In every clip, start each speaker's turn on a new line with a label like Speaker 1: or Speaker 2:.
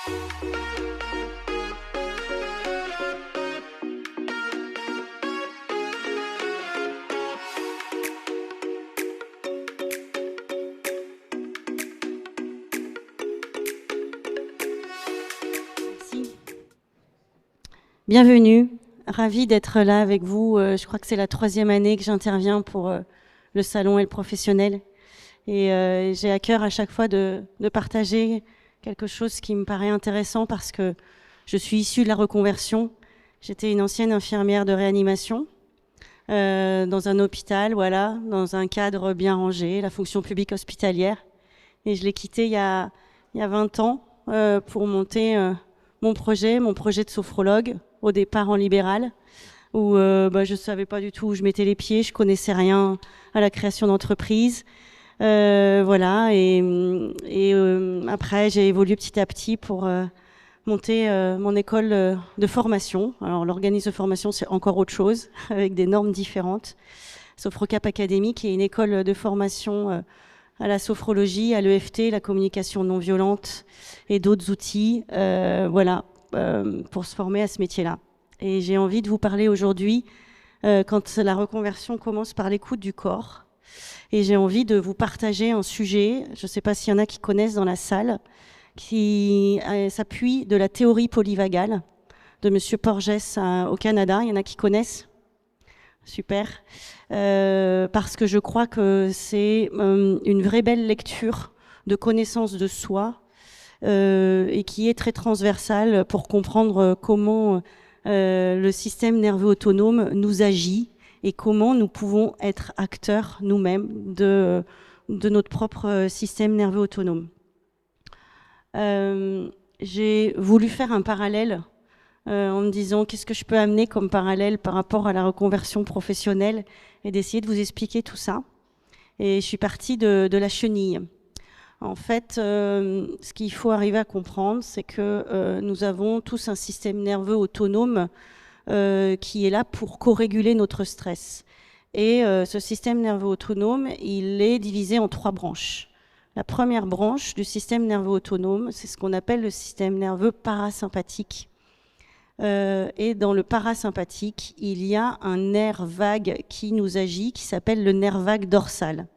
Speaker 1: Merci. Bienvenue, ravie d'être là avec vous. Je crois que c'est la 3e année que j'interviens pour le salon et le professionnel. Et j'ai à cœur à chaque fois de partager quelque chose qui me paraît intéressant parce que je suis issue de la reconversion. J'étais une ancienne infirmière de réanimation dans un hôpital, voilà, dans un cadre bien rangé, la fonction publique hospitalière. Et je l'ai quitté il y a 20 ans pour monter mon projet de sophrologue, au départ en libéral, où je ne savais pas du tout où je mettais les pieds, je connaissais rien à la création d'entreprise. Voilà, et après j'ai évolué petit à petit pour monter mon école de formation. Alors l'organisme de formation c'est encore autre chose, avec des normes différentes. Sophrocap Academy, qui est une école de formation à la sophrologie, à l'EFT, la communication non violente et d'autres outils, pour se former à ce métier-là. Et j'ai envie de vous parler aujourd'hui, quand la reconversion commence par l'écoute du corps. Et j'ai envie de vous partager un sujet, je ne sais pas s'il y en a qui connaissent dans la salle, qui s'appuie de la théorie polyvagale de Monsieur Porges au Canada. Il y en a qui connaissent? Super. Parce que je crois que c'est une vraie belle lecture de connaissance de soi et qui est très transversale pour comprendre comment le système nerveux autonome nous agit et comment nous pouvons être acteurs nous-mêmes de notre propre système nerveux autonome. J'ai voulu faire un parallèle en me disant qu'est-ce que je peux amener comme parallèle par rapport à la reconversion professionnelle et d'essayer de vous expliquer tout ça. Et je suis partie de la chenille. En fait, ce qu'il faut arriver à comprendre, c'est que nous avons tous un système nerveux autonome qui est là pour co-réguler notre stress. Et ce système nerveux autonome, il est divisé en 3 branches. La première branche du système nerveux autonome, c'est ce qu'on appelle le système nerveux parasympathique. Et dans le parasympathique, il y a un nerf vague qui nous agit, qui s'appelle le nerf vague dorsal.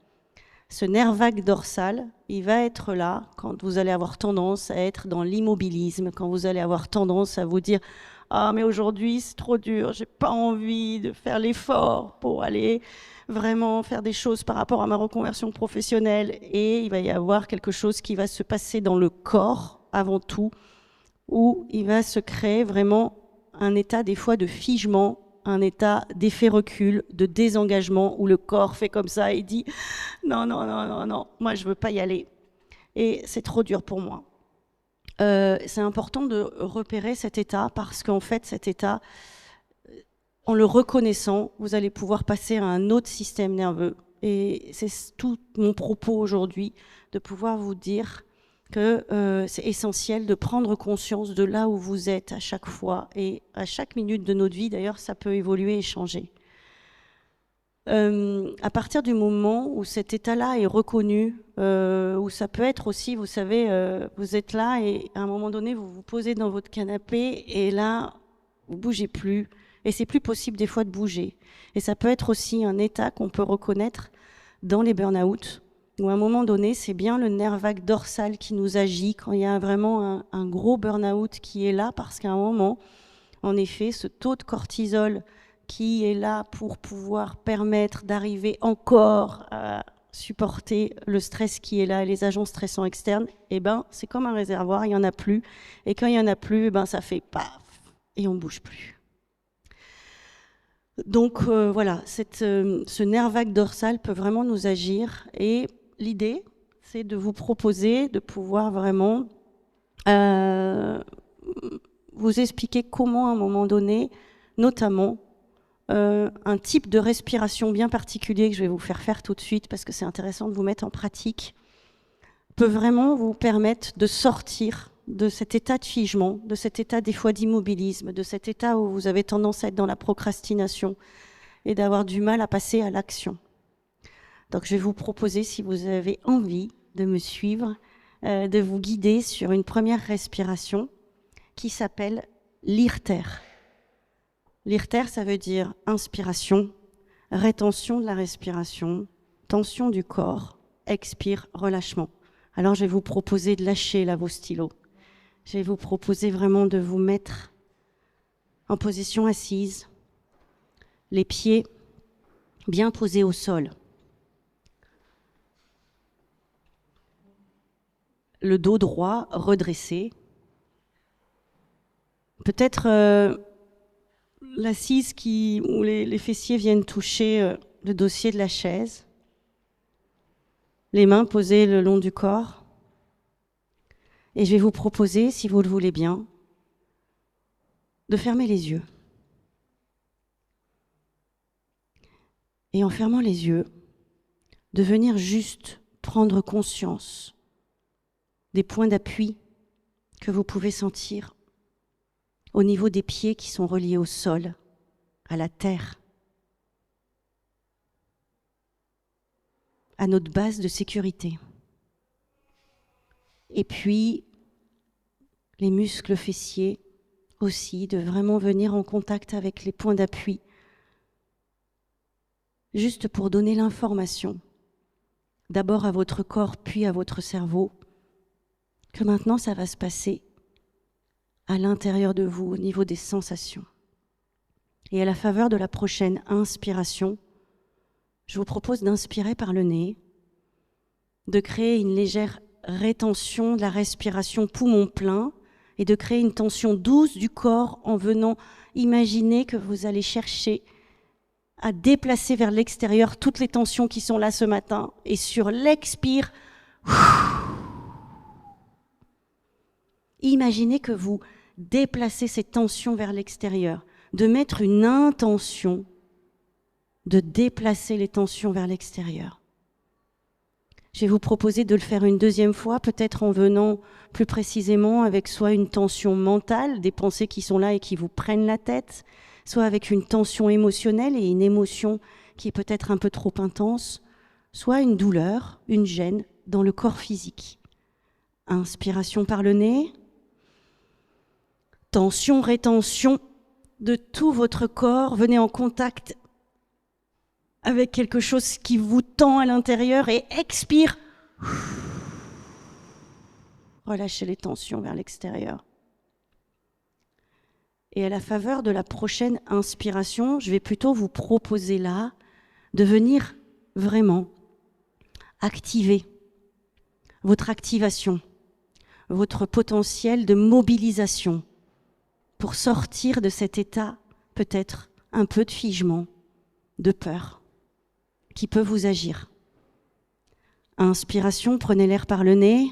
Speaker 1: Ce nerf vague dorsal, il va être là quand vous allez avoir tendance à être dans l'immobilisme, quand vous allez avoir tendance à vous dire « Ah, mais aujourd'hui, c'est trop dur, j'ai pas envie de faire l'effort pour aller vraiment faire des choses par rapport à ma reconversion professionnelle. » Et il va y avoir quelque chose qui va se passer dans le corps, avant tout, où il va se créer vraiment un état des fois de figement, un état d'effet recul, de désengagement, où le corps fait comme ça et dit « Non, non, non, non, non, moi je veux pas y aller. Et c'est trop dur pour moi. » C'est important de repérer cet état parce qu'en fait, cet état, en le reconnaissant, vous allez pouvoir passer à un autre système nerveux. Et c'est tout mon propos aujourd'hui, de pouvoir vous dire que c'est essentiel de prendre conscience de là où vous êtes à chaque fois et à chaque minute de notre vie. D'ailleurs, ça peut évoluer et changer. À partir du moment où cet état-là est reconnu, où ça peut être aussi, vous savez, vous êtes là et à un moment donné, vous vous posez dans votre canapé et là, vous bougez plus. Et c'est plus possible des fois de bouger. Et ça peut être aussi un état qu'on peut reconnaître dans les burn-out, où à un moment donné, c'est bien le nerf vague dorsal qui nous agit quand il y a vraiment un gros burn-out qui est là, parce qu'à un moment, en effet, ce taux de cortisol qui est là pour pouvoir permettre d'arriver encore à supporter le stress qui est là, les agents stressants externes, eh ben, c'est comme un réservoir, il n'y en a plus. Et quand il n'y en a plus, eh ben, ça fait paf, et on ne bouge plus. Donc voilà, ce nerf vague dorsal peut vraiment nous agir. Et l'idée, c'est de vous proposer de pouvoir vraiment vous expliquer comment, à un moment donné, notamment, un type de respiration bien particulier que je vais vous faire tout de suite parce que c'est intéressant de vous mettre en pratique, peut vraiment vous permettre de sortir de cet état de figement, de cet état des fois d'immobilisme, de cet état où vous avez tendance à être dans la procrastination et d'avoir du mal à passer à l'action. Donc je vais vous proposer, si vous avez envie de me suivre, de vous guider sur une première respiration qui s'appelle l'Irter. L'Irter, ça veut dire inspiration, rétention de la respiration, tension du corps, expire, relâchement. Alors je vais vous proposer de lâcher là vos stylos. Je vais vous proposer vraiment de vous mettre en position assise, les pieds bien posés au sol. Le dos droit redressé. Peut-être l'assise où les fessiers viennent toucher le dossier de la chaise. Les mains posées le long du corps. Et je vais vous proposer, si vous le voulez bien, de fermer les yeux. Et en fermant les yeux, de venir juste prendre conscience des points d'appui que vous pouvez sentir au niveau des pieds qui sont reliés au sol, à la terre, à notre base de sécurité. Et puis, les muscles fessiers aussi, de vraiment venir en contact avec les points d'appui, juste pour donner l'information, d'abord à votre corps, puis à votre cerveau, que maintenant ça va se passer à l'intérieur de vous, au niveau des sensations. Et à la faveur de la prochaine inspiration, je vous propose d'inspirer par le nez, de créer une légère rétention de la respiration poumon plein et de créer une tension douce du corps en venant imaginer que vous allez chercher à déplacer vers l'extérieur toutes les tensions qui sont là ce matin. Et sur l'expire, imaginez que vous déplacez ces tensions vers l'extérieur, de mettre une intention de déplacer les tensions vers l'extérieur. Je vais vous proposer de le faire une deuxième fois, peut-être en venant plus précisément avec soit une tension mentale, des pensées qui sont là et qui vous prennent la tête, soit avec une tension émotionnelle et une émotion qui est peut-être un peu trop intense, soit une douleur, une gêne dans le corps physique. Inspiration par le nez, tension, rétention de tout votre corps, venez en contact avec quelque chose qui vous tend à l'intérieur et expire. Relâchez les tensions vers l'extérieur. Et à la faveur de la prochaine inspiration, je vais plutôt vous proposer là de venir vraiment activer votre activation, votre potentiel de mobilisation pour sortir de cet état peut-être un peu de figement, de peur qui peut vous agir. Inspiration, prenez l'air par le nez.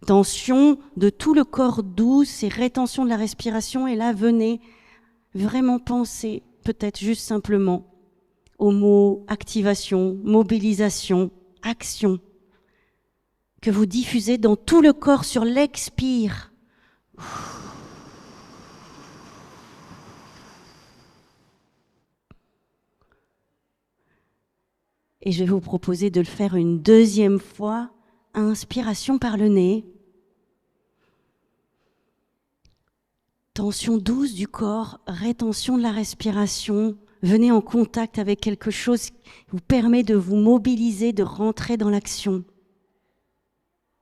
Speaker 1: Tension de tout le corps douce et rétention de la respiration. Et là, venez vraiment penser, peut-être juste simplement, aux mots activation, mobilisation, action, que vous diffusez dans tout le corps sur l'expire. Et je vais vous proposer de le faire une deuxième fois. Inspiration par le nez. Tension douce du corps, rétention de la respiration. Venez en contact avec quelque chose qui vous permet de vous mobiliser, de rentrer dans l'action,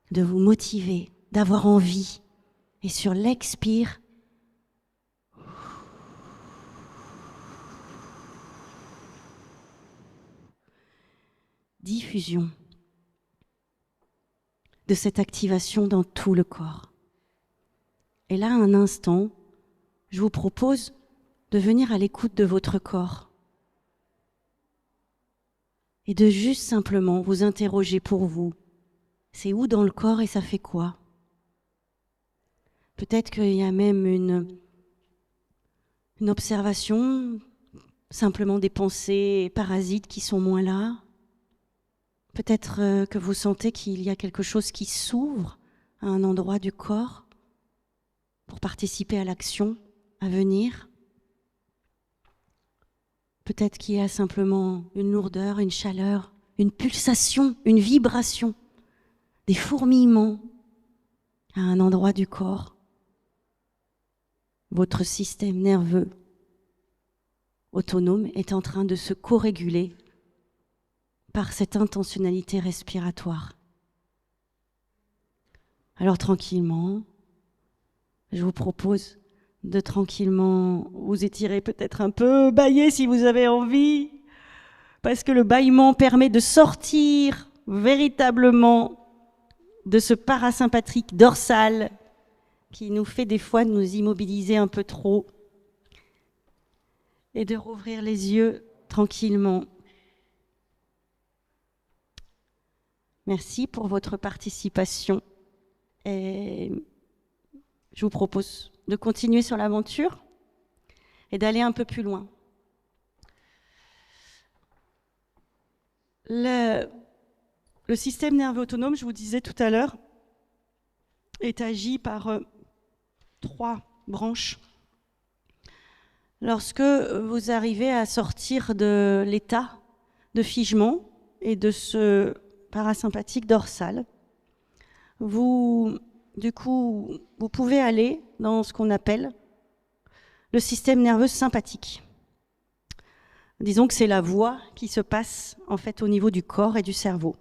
Speaker 1: de vous motiver, d'avoir envie. Et sur l'expire, diffusion de cette activation dans tout le corps. Et là, un instant, je vous propose de venir à l'écoute de votre corps et de juste simplement vous interroger pour vous. C'est où dans le corps et ça fait quoi? Peut-être qu'il y a même une observation, simplement des pensées parasites qui sont moins là. Peut-être que vous sentez qu'il y a quelque chose qui s'ouvre à un endroit du corps pour participer à l'action à venir. Peut-être qu'il y a simplement une lourdeur, une chaleur, une pulsation, une vibration, des fourmillements à un endroit du corps. Votre système nerveux autonome est en train de se co-réguler par cette intentionnalité respiratoire. Alors tranquillement, je vous propose de tranquillement vous étirer peut-être un peu, bâiller si vous avez envie, parce que le bâillement permet de sortir véritablement de ce parasympathique dorsal qui nous fait des fois nous immobiliser un peu trop et de rouvrir les yeux tranquillement. Merci pour votre participation et je vous propose de continuer sur l'aventure et d'aller un peu plus loin. Le système nerveux autonome, je vous disais tout à l'heure, est agi par 3 branches. Lorsque vous arrivez à sortir de l'état de figement et de ce parasympathique dorsal, vous pouvez aller dans ce qu'on appelle le système nerveux sympathique. Disons que c'est la voie qui se passe en fait au niveau du corps et du cerveau.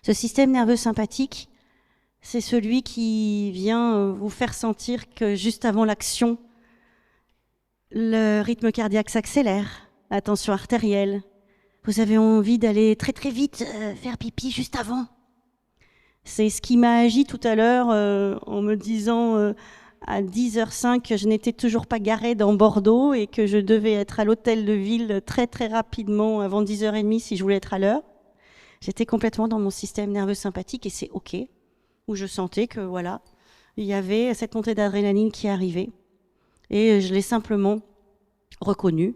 Speaker 1: Ce système nerveux sympathique, c'est celui qui vient vous faire sentir que juste avant l'action, le rythme cardiaque s'accélère, la tension artérielle. Vous avez envie d'aller très très vite faire pipi juste avant. C'est ce qui m'a agi tout à l'heure en me disant à 10h05 que je n'étais toujours pas garée dans Bordeaux et que je devais être à l'hôtel de ville très très rapidement avant 10h30 si je voulais être à l'heure. J'étais complètement dans mon système nerveux sympathique et c'est OK, où je sentais que voilà, il y avait cette montée d'adrénaline qui arrivait et je l'ai simplement reconnu.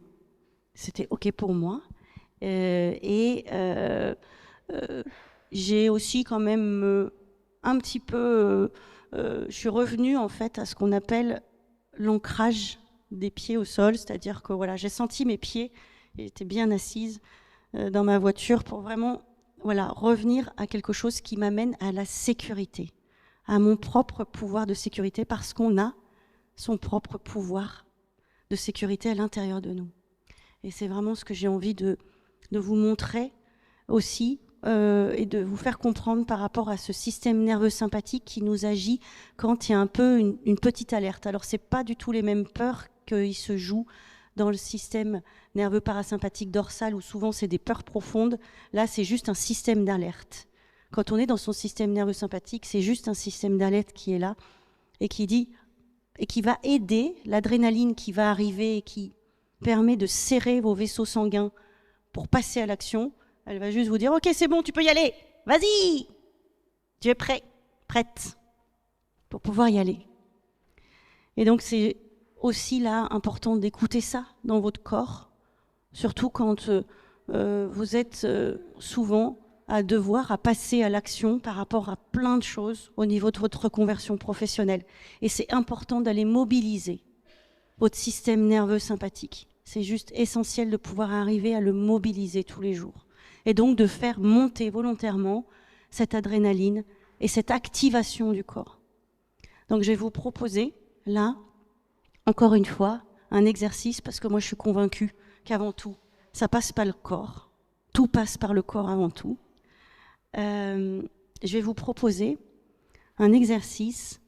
Speaker 1: C'était OK pour moi. J'ai aussi quand même un petit peu... je suis revenue en fait à ce qu'on appelle l'ancrage des pieds au sol, c'est-à-dire que voilà, j'ai senti mes pieds, et j'étais bien assise dans ma voiture pour vraiment revenir à quelque chose qui m'amène à la sécurité, à mon propre pouvoir de sécurité, parce qu'on a son propre pouvoir de sécurité à l'intérieur de nous. Et c'est vraiment ce que j'ai envie de vous montrer aussi et de vous faire comprendre par rapport à ce système nerveux sympathique qui nous agit quand il y a un peu une petite alerte. Alors, ce n'est pas du tout les mêmes peurs qui se jouent dans le système nerveux parasympathique dorsal où souvent c'est des peurs profondes. Là, c'est juste un système d'alerte. Quand on est dans son système nerveux sympathique, c'est juste un système d'alerte qui est là et qui dit et qui va aider l'adrénaline qui va arriver et qui permet de serrer vos vaisseaux sanguins pour passer à l'action. Elle va juste vous dire « Ok, c'est bon, tu peux y aller. Vas-y, tu es prêt, prête pour pouvoir y aller. » Et donc, c'est aussi là important d'écouter ça dans votre corps, surtout quand vous êtes souvent à passer à l'action par rapport à plein de choses au niveau de votre reconversion professionnelle. Et c'est important d'aller mobiliser votre système nerveux sympathique. C'est juste essentiel de pouvoir arriver à le mobiliser tous les jours. Et donc de faire monter volontairement cette adrénaline et cette activation du corps. Donc je vais vous proposer, là, encore une fois, un exercice, parce que moi je suis convaincue qu'avant tout, ça passe par le corps. Tout passe par le corps avant tout. Je vais vous proposer un exercice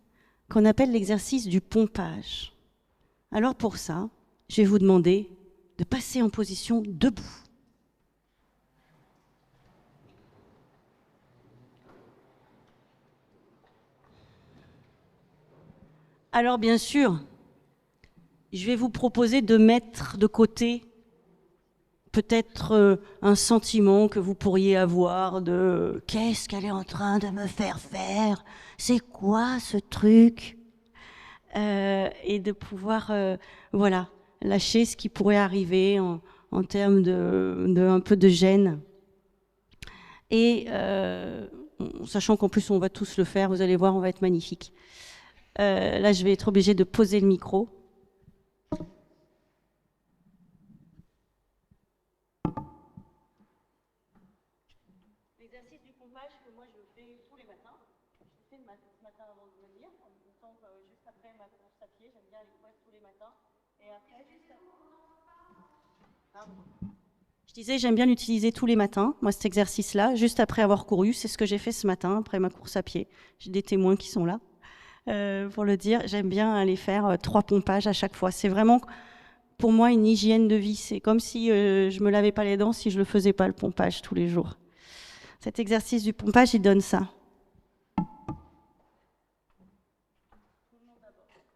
Speaker 1: qu'on appelle l'exercice du pompage. Alors pour ça, je vais vous demander de passer en position debout. Alors bien sûr, je vais vous proposer de mettre de côté peut-être un sentiment que vous pourriez avoir de « Qu'est-ce qu'elle est en train de me faire faire? C'est quoi ce truc ?» et de pouvoir lâcher ce qui pourrait arriver en termes de un peu de gêne. Et sachant qu'en plus on va tous le faire, vous allez voir, on va être magnifique. Là, je vais être obligée de poser le micro. L'exercice du pompage que moi je fais tous l'instant, juste après ma course à pied, j'aime bien aller courir tous les matins. Et après, je disais, j'aime bien l'utiliser tous les matins, moi cet exercice-là, juste après avoir couru, c'est ce que j'ai fait ce matin, après ma course à pied. J'ai des témoins qui sont là pour le dire. J'aime bien aller faire 3 pompages à chaque fois. C'est vraiment, pour moi, une hygiène de vie. C'est comme si je me lavais pas les dents si je le faisais pas, le pompage, tous les jours. Cet exercice du pompage, il donne ça.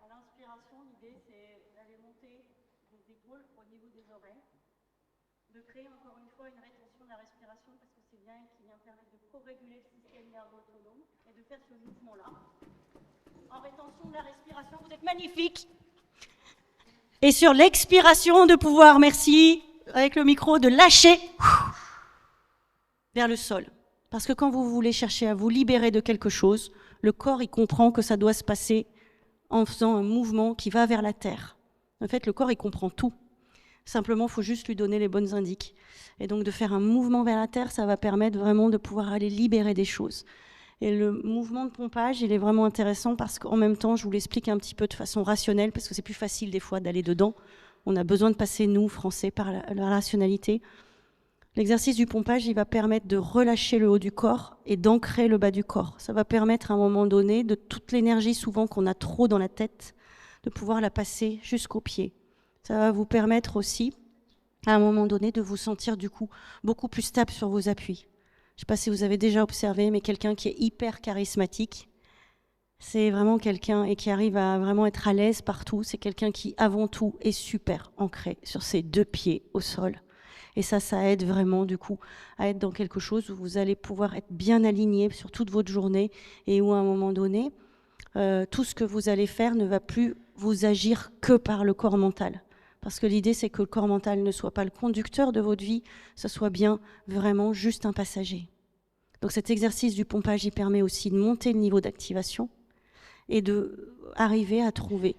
Speaker 1: À l'inspiration, l'idée, c'est d'aller monter les épaules au niveau des oreilles, de créer encore une fois une rétention de la respiration parce que c'est bien qui vient permettre de co-réguler le système nerveux autonome et de faire ce mouvement-là. En rétention de la respiration, vous êtes magnifique. Et sur l'expiration, de pouvoir, merci, avec le micro, de lâcher vers le sol. Parce que quand vous voulez chercher à vous libérer de quelque chose, le corps, il comprend que ça doit se passer en faisant un mouvement qui va vers la terre. En fait, le corps, il comprend tout. Simplement, il faut juste lui donner les bonnes indices. Et donc, de faire un mouvement vers la terre, ça va permettre vraiment de pouvoir aller libérer des choses. Et le mouvement de pompage, il est vraiment intéressant parce qu'en même temps, je vous l'explique un petit peu de façon rationnelle, parce que c'est plus facile des fois d'aller dedans. On a besoin de passer, nous, Français, par la rationalité. L'exercice du pompage, il va permettre de relâcher le haut du corps et d'ancrer le bas du corps. Ça va permettre à un moment donné, de toute l'énergie souvent qu'on a trop dans la tête, de pouvoir la passer jusqu'aux pieds. Ça va vous permettre aussi, à un moment donné, de vous sentir du coup beaucoup plus stable sur vos appuis. Je ne sais pas si vous avez déjà observé, mais quelqu'un qui est hyper charismatique, c'est vraiment quelqu'un et qui arrive à vraiment être à l'aise partout. C'est quelqu'un qui, avant tout, est super ancré sur ses 2 pieds au sol. Et ça aide vraiment, du coup, à être dans quelque chose où vous allez pouvoir être bien aligné sur toute votre journée et où, à un moment donné, tout ce que vous allez faire ne va plus vous agir que par le corps mental. Parce que l'idée, c'est que le corps mental ne soit pas le conducteur de votre vie, ce soit bien vraiment juste un passager. Donc cet exercice du pompage, il permet aussi de monter le niveau d'activation et d'arriver à trouver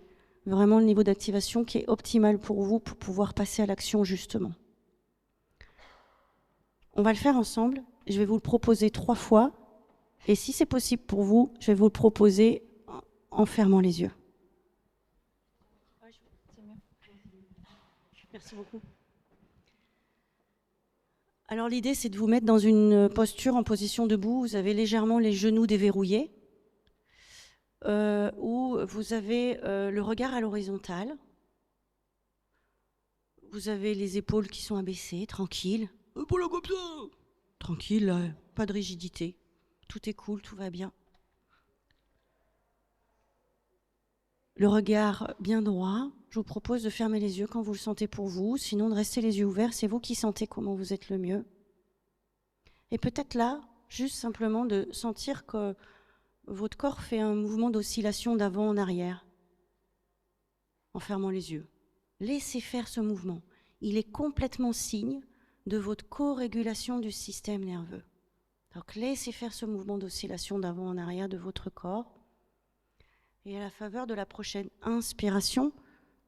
Speaker 1: vraiment le niveau d'activation qui est optimal pour vous pour pouvoir passer à l'action justement. On va le faire ensemble. Je vais vous le proposer 3 fois. Et si c'est possible pour vous, je vais vous le proposer en fermant les yeux. Merci beaucoup. Alors l'idée, c'est de vous mettre dans une posture en position debout. Vous avez légèrement les genoux déverrouillés, où vous avez le regard à l'horizontale. Vous avez les épaules qui sont abaissées, tranquilles. Épaules comme ça. Tranquille, pas de rigidité. Tout est cool, tout va bien. Le regard bien droit. Je vous propose de fermer les yeux quand vous le sentez pour vous, sinon de rester les yeux ouverts. C'est vous qui sentez comment vous êtes le mieux. Et peut-être là, juste simplement de sentir que votre corps fait un mouvement d'oscillation d'avant en arrière, en fermant les yeux. Laissez faire ce mouvement. Il est complètement signe de votre co-régulation du système nerveux. Donc laissez faire ce mouvement d'oscillation d'avant en arrière de votre corps. Et à la faveur de la prochaine inspiration,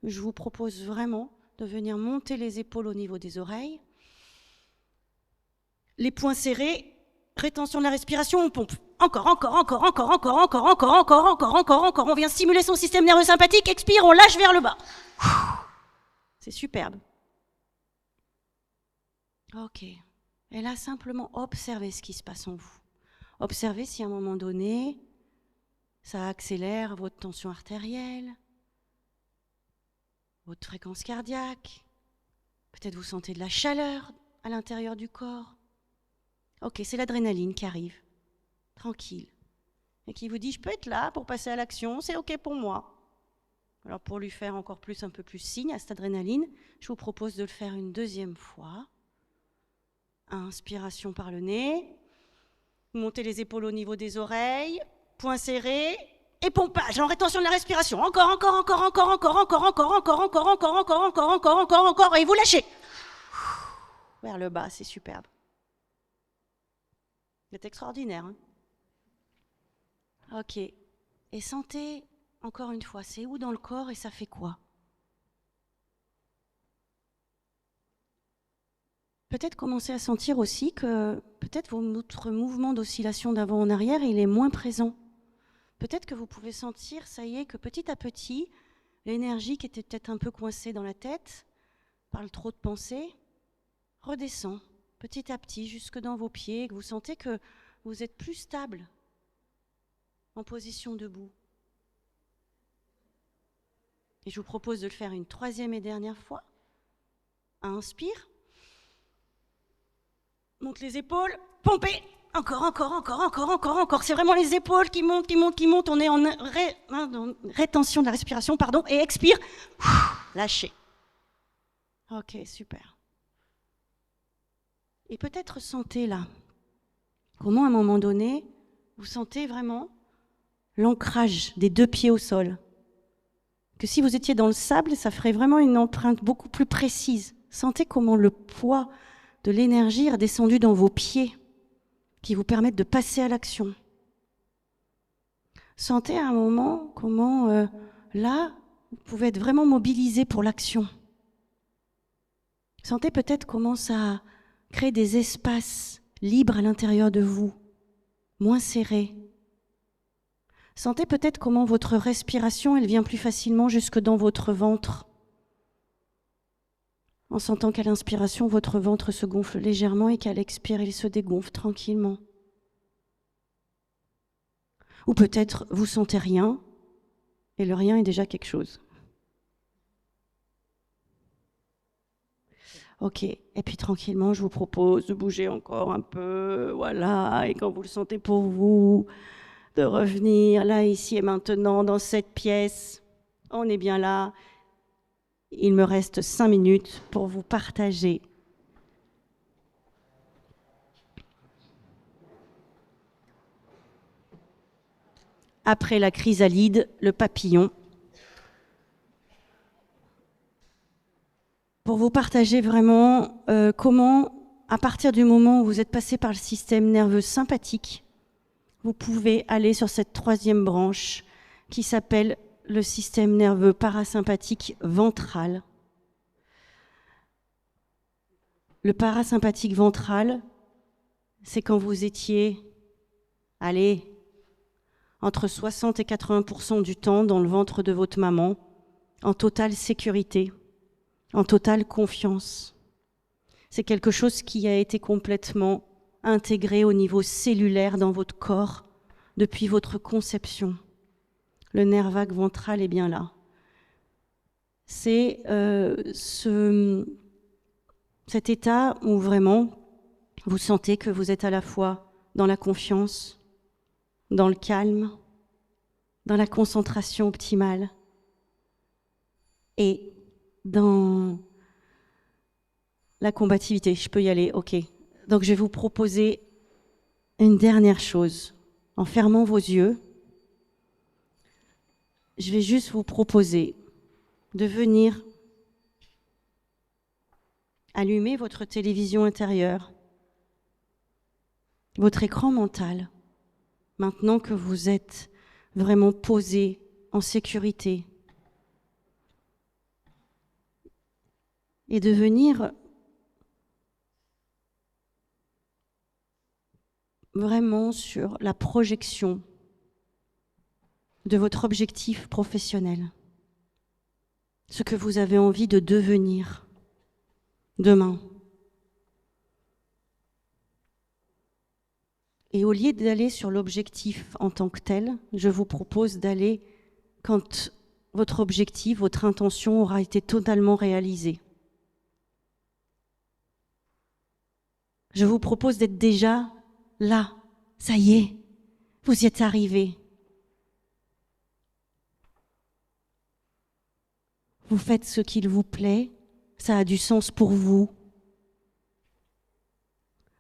Speaker 1: je vous propose vraiment de venir monter les épaules au niveau des oreilles. Les poings serrés, rétention de la respiration, on pompe. Encore. On vient stimuler son système nerveux sympathique, expire, on lâche vers le bas. C'est superbe. Ok. Et là, simplement observez ce qui se passe en vous. Observez si à un moment donné, ça accélère votre tension artérielle, votre fréquence cardiaque. Peut-être vous sentez de la chaleur à l'intérieur du corps. Ok, c'est l'adrénaline qui arrive, tranquille, et qui vous dit « je peux être là pour passer à l'action, c'est ok pour moi ». Alors pour lui faire encore plus, un peu plus signe à cette adrénaline, je vous propose de le faire une 2e fois. Inspiration par le nez, montez les épaules au niveau des oreilles, poings serrés, et pompage en rétention de la respiration. Encore, et vous lâchez. Vers le bas, c'est superbe. C'est extraordinaire. Hein? Ok. Et sentez, encore une fois, c'est où dans le corps et ça fait quoi? Peut-être commencer à sentir aussi que peut-être votre mouvement d'oscillation d'avant en arrière, il est moins présent. peut-être que vous pouvez sentir, ça y est, que petit à petit, l'énergie qui était peut-être un peu coincée dans la tête, par le trop de pensées, redescend petit à petit jusque dans vos pieds, et que vous sentez que vous êtes plus stable en position debout. Et je vous propose de le faire une troisième et dernière fois. Inspire. Monte les épaules, pompez. Encore. C'est vraiment les épaules qui montent. On est en rétention de la respiration, pardon. Et expire. Lâchez. Ok, super. Et peut-être sentez là, comment à un moment donné, vous sentez vraiment l'ancrage des 2 pieds au sol. Que si vous étiez dans le sable, ça ferait vraiment une empreinte beaucoup plus précise. Sentez comment le poids de l'énergie est redescendu dans vos pieds, qui vous permettent de passer à l'action. Sentez à un moment comment, là, vous pouvez être vraiment mobilisé pour l'action. Sentez peut-être comment ça crée des espaces libres à l'intérieur de vous, moins serrés. Sentez peut-être comment votre respiration, elle vient plus facilement jusque dans votre ventre. En sentant qu'à l'inspiration, votre ventre se gonfle légèrement et qu'à l'expire, il se dégonfle tranquillement. Ou peut-être vous sentez rien, et le rien est déjà quelque chose. Ok, et puis tranquillement, je vous propose de bouger encore un peu, voilà, et quand vous le sentez pour vous, de revenir là, ici et maintenant, dans cette pièce. On est bien là. Il me reste 5 minutes pour vous partager après la chrysalide, le papillon. Pour vous partager vraiment comment, à partir du moment où vous êtes passé par le système nerveux sympathique, vous pouvez aller sur cette 3e branche qui s'appelle le système nerveux parasympathique ventral. Le parasympathique ventral, c'est quand vous étiez, entre 60 et 80% du temps dans le ventre de votre maman, en totale sécurité, en totale confiance. C'est quelque chose qui a été complètement intégré au niveau cellulaire dans votre corps depuis votre conception. Le nerf vague ventral est bien là. C'est cet état où vraiment vous sentez que vous êtes à la fois dans la confiance, dans le calme, dans la concentration optimale et dans la combativité. Je peux y aller, ok. Donc je vais vous proposer une dernière chose. En fermant vos yeux, je vais juste vous proposer de venir allumer votre télévision intérieure, votre écran mental, maintenant que vous êtes vraiment posé en sécurité, et de venir vraiment sur la projection de votre objectif professionnel, ce que vous avez envie de devenir demain. Et au lieu d'aller sur l'objectif en tant que tel, je vous propose d'aller quand votre objectif, votre intention aura été totalement réalisée. Je vous propose d'être déjà là. Ça y est, vous y êtes arrivé. Vous faites ce qu'il vous plaît, ça a du sens pour vous.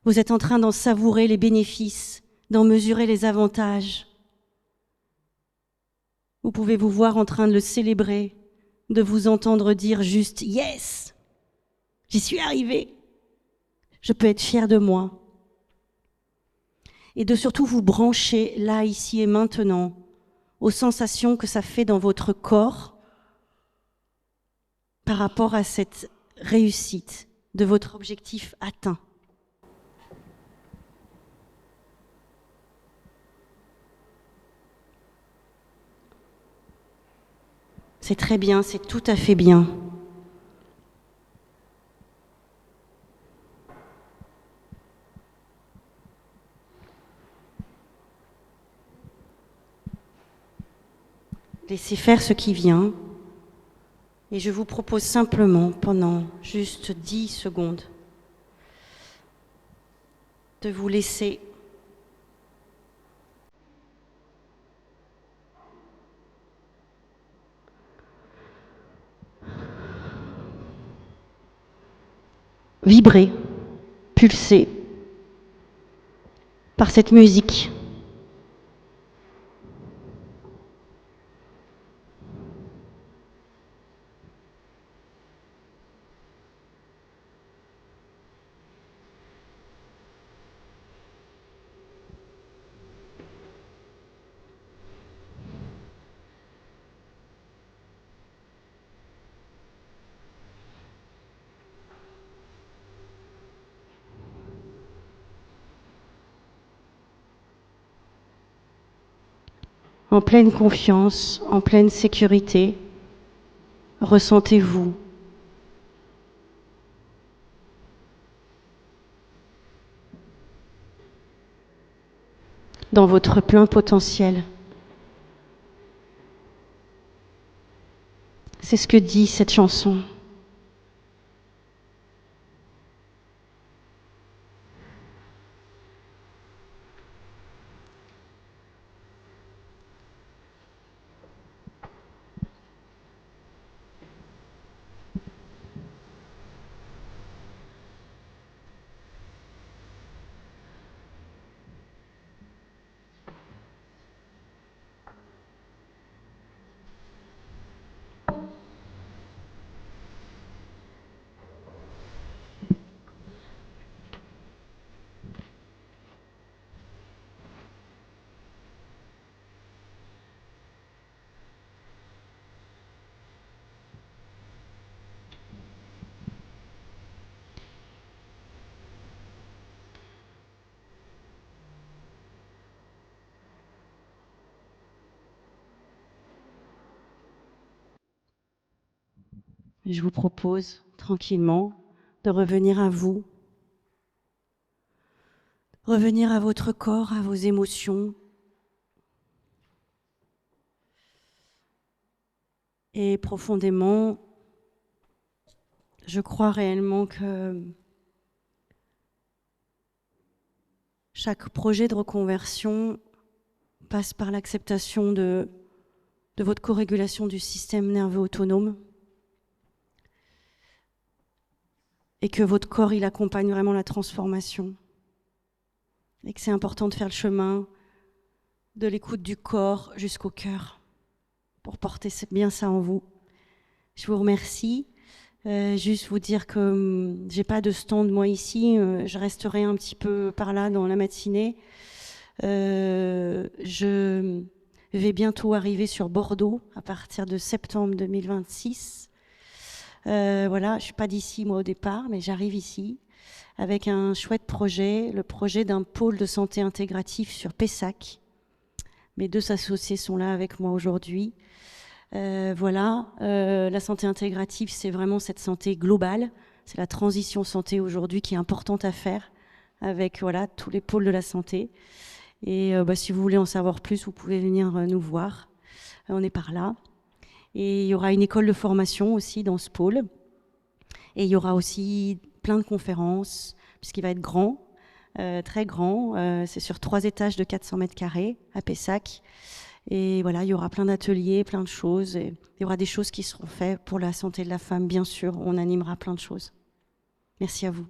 Speaker 1: Vous êtes en train d'en savourer les bénéfices, d'en mesurer les avantages. Vous pouvez vous voir en train de le célébrer, de vous entendre dire juste « Yes, j'y suis arrivé, je peux être fier de moi ». Et de surtout vous brancher là, ici et maintenant, aux sensations que ça fait dans votre corps par rapport à cette réussite de votre objectif atteint. C'est très bien, c'est tout à fait bien. Laissez faire ce qui vient. Et je vous propose simplement, pendant juste 10 secondes, de vous laisser vibrer, pulser par cette musique. En pleine confiance, en pleine sécurité, ressentez-vous dans votre plein potentiel. C'est ce que dit cette chanson. Je vous propose tranquillement de revenir à vous, revenir à votre corps, à vos émotions. Et profondément, je crois réellement que chaque projet de reconversion passe par l'acceptation de votre corrégulation du système nerveux autonome et que votre corps, il accompagne vraiment la transformation et que c'est important de faire le chemin de l'écoute du corps jusqu'au cœur pour porter bien ça en vous. Je vous remercie. Juste vous dire que j'ai pas de stand moi ici, je resterai un petit peu par là dans la matinée. Je vais bientôt arriver sur Bordeaux à partir de septembre 2026. Voilà, je suis pas d'ici moi au départ, mais j'arrive ici avec un chouette projet, le projet d'un pôle de santé intégratif sur Pessac. Mes 2 associés sont là avec moi aujourd'hui. Voilà, la santé intégrative, c'est vraiment cette santé globale. C'est la transition santé aujourd'hui qui est importante à faire avec voilà, tous les pôles de la santé. Et si vous voulez en savoir plus, vous pouvez venir nous voir. On est par là. Et il y aura une école de formation aussi dans ce pôle. Et il y aura aussi plein de conférences, puisqu'il va être grand, très grand. C'est sur 3 étages de 400 mètres carrés à Pessac. Et voilà, il y aura plein d'ateliers, plein de choses. Et il y aura des choses qui seront faites pour la santé de la femme, bien sûr. On animera plein de choses. Merci à vous.